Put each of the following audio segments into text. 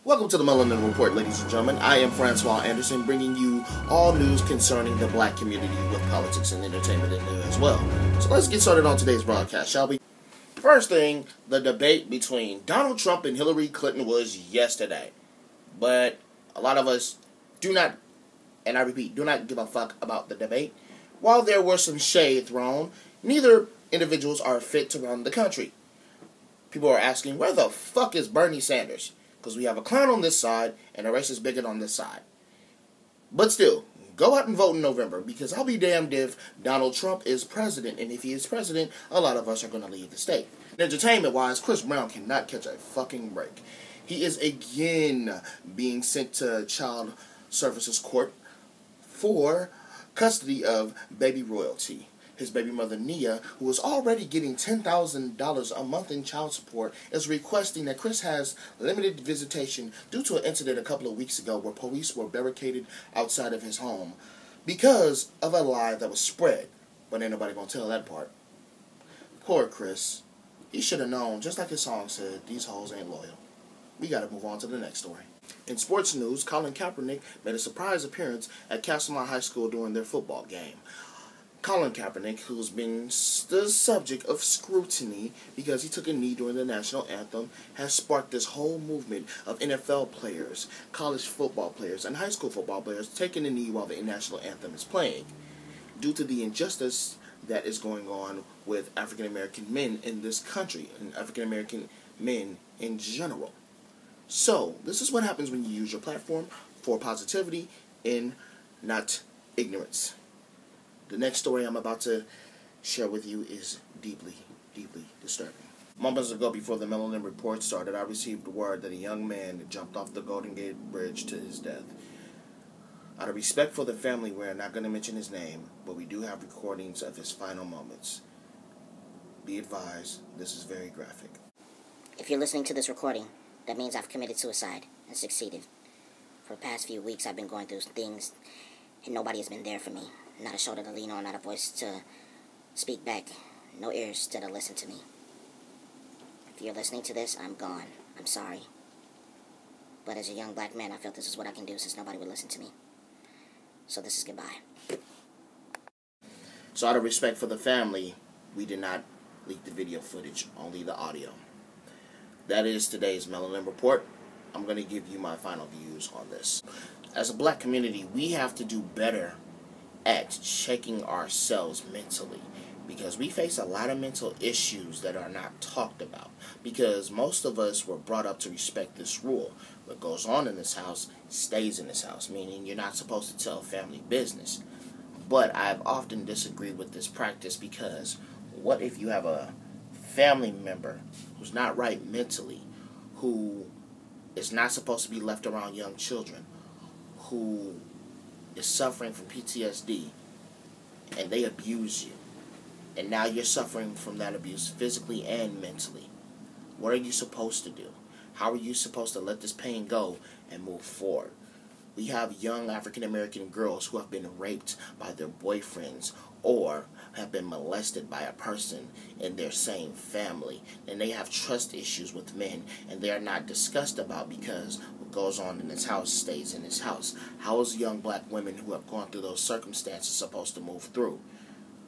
Welcome to the Melanin Report, ladies and gentlemen. I am Francois Anderson, bringing you all news concerning the black community with politics and entertainment in there as well. So let's get started on today's broadcast, shall we? First thing, the debate between Donald Trump and Hillary Clinton was yesterday. But a lot of us do not, and I repeat, do not give a fuck about the debate. While there were some shade thrown, neither individuals are fit to run the country. People are asking, where the fuck is Bernie Sanders? Because we have a clown on this side and a racist bigot on this side. But still, go out and vote in November, because I'll be damned if Donald Trump is president. And if he is president, a lot of us are going to leave the state. Entertainment-wise, Chris Brown cannot catch a fucking break. He is again being sent to Child Services Court for custody of baby royalty. His baby mother, Nia, who was already getting $10,000 a month in child support, is requesting that Chris has limited visitation due to an incident a couple of weeks ago where police were barricaded outside of his home because of a lie that was spread. But ain't nobody gonna tell that part. Poor Chris. He should have known, just like his song said, these hoes ain't loyal. We gotta move on to the next story. In sports news, Colin Kaepernick made a surprise appearance at Castlemont High School during their football game. Colin Kaepernick, who's been the subject of scrutiny because he took a knee during the national anthem, has sparked this whole movement of NFL players, college football players, and high school football players taking a knee while the national anthem is playing, due to the injustice that is going on with African American men in this country, and African American men in general. So, this is what happens when you use your platform for positivity and not ignorance. The next story I'm about to share with you is deeply, deeply disturbing. Moments ago, before the Melanin Report started, I received word that a young man jumped off the Golden Gate Bridge to his death. Out of respect for the family, we're not going to mention his name, but we do have recordings of his final moments. Be advised, this is very graphic. If you're listening to this recording, that means I've committed suicide and succeeded. For the past few weeks, I've been going through things, and nobody has been there for me. Not a shoulder to lean on, not a voice to speak back, no ears to listen to me. If you're listening to this, I'm gone. I'm sorry. But as a young black man, I felt this is what I can do since nobody would listen to me. So this is goodbye. So out of respect for the family, we did not leak the video footage, only the audio. That is today's Melanin Report. I'm going to give you my final views on this. As a black community, we have to do better at checking ourselves mentally, because we face a lot of mental issues that are not talked about, because most of us were brought up to respect this rule. What goes on in this house stays in this house, meaning you're not supposed to tell family business. But I've often disagreed with this practice, because what if you have a family member who's not right mentally, who is not supposed to be left around young children, who is suffering from PTSD, and they abuse you, and now you're suffering from that abuse physically and mentally? What are you supposed to do? How are you supposed to let this pain go and move forward? We have young African American girls who have been raped by their boyfriends or have been molested by a person in their same family, and they have trust issues with men, and they are not discussed about, because what goes on in this house stays in this house. How is young black women who have gone through those circumstances supposed to move through?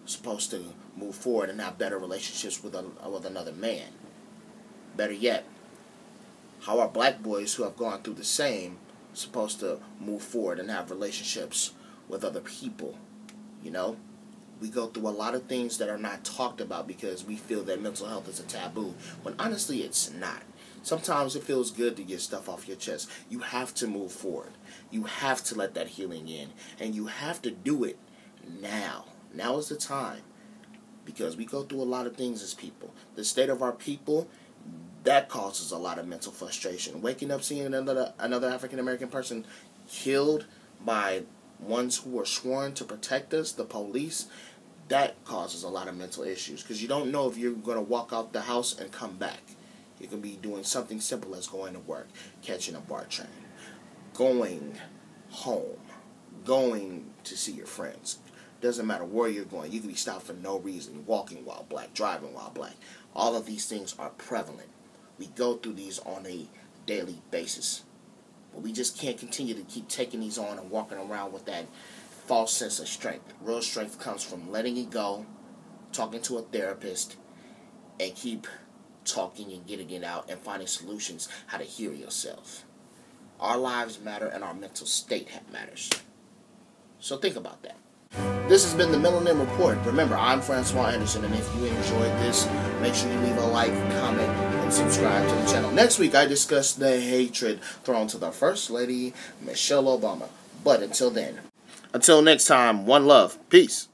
Supposed to move forward and have better relationships with another man? Better yet, how are black boys who have gone through the same supposed to move forward and have relationships with other people? You know, we go through a lot of things that are not talked about because we feel that mental health is a taboo, when honestly it's not. Sometimes it feels good to get stuff off your chest. You have to move forward. You have to let that healing in, and you have to do it now. Now is the time, because we go through a lot of things as people. The state of our people, that causes a lot of mental frustration. Waking up seeing another African American person killed by ones who were sworn to protect us, the police, that causes a lot of mental issues, because you don't know if you're going to walk out the house and come back. You can be doing something simple as going to work, catching a BART train, going home, going to see your friends. Doesn't matter where you're going. You can be stopped for no reason, walking while black, driving while black. All of these things are prevalent. We go through these on a daily basis. But we just can't continue to keep taking these on and walking around with that false sense of strength. Real strength comes from letting it go, talking to a therapist, and keep talking and getting it out and finding solutions how to heal yourself. Our lives matter and our mental state matters. So think about that. This has been the Melanin Report. Remember, I'm Francois Anderson, and if you enjoyed this, make sure you leave a like, comment, and subscribe to the channel. Next week, I discuss the hatred thrown to the First Lady, Michelle Obama. But until then, until next time, one love. Peace.